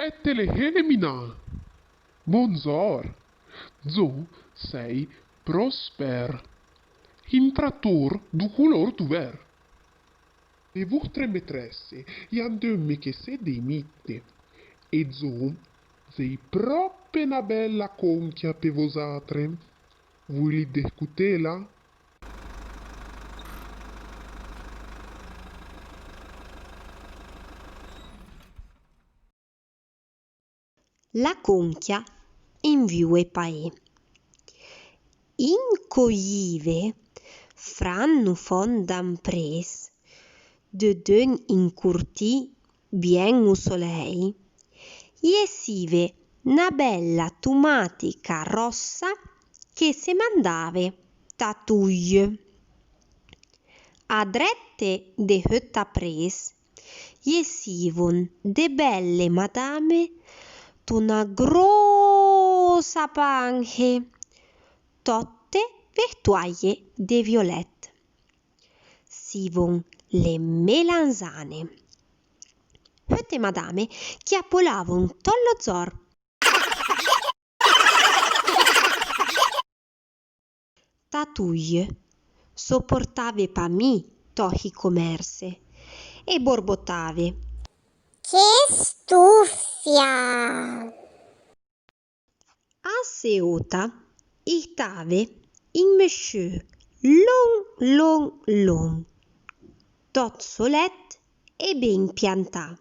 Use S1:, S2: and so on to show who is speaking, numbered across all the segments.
S1: e telehemina. Bonzor, zo sei prosper. Intrator du color du ver. Le vostre maîtresse e andemme che se demite. E zo sei proprio una bella conchia per vosatre. Vuoi li discutela?
S2: La conchia in viue paè. Incoglive, frannu fondan pres, de dön incurtì bien u solei, iesive na bella tumatica rossa che se mandave tatuglie. A drette de hötta pres, iesivon de belle madame d'una grossa panche, totte vestuaie de violet. Sivon le melanzane. Hötte madame chiappolavon tollo zor. Tatuglie sopportave pa mi tohi commerse e borbottave.
S3: Che stufia!
S2: A seota irtave in monsieur long, tot solet e ben piantà.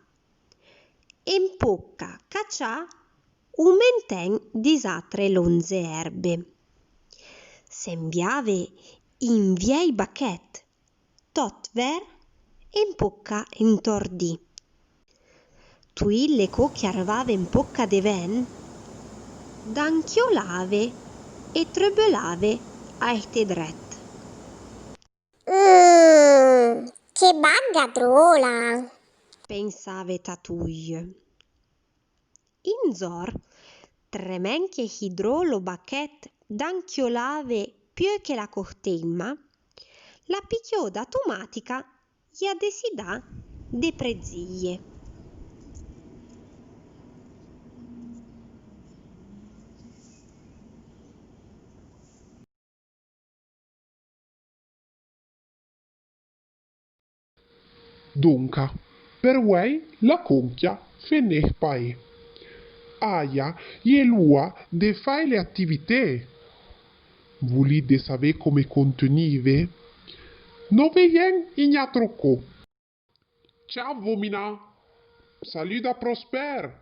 S2: En pocca caccià un menten disatre lonze erbe. Sembiave in viei bachet, tot ver en pocca entordì. Tuille co chiarvave in pocca de ven, d'anchiolave e trebelave a este dret.
S3: Che bagga drola!
S2: Pensave Tatuglie. In zor, tremenche hidrolo bachet d'anchiolave più che la cortemma, la picchioda automatica gli desidà de prezzie.
S1: Dunca, per voi la conchia feneh pae. Aia, e lua de fai le attività. Volite sapere come contenive? Non veien in trocco. Ciao vomina. Salut da Prosper.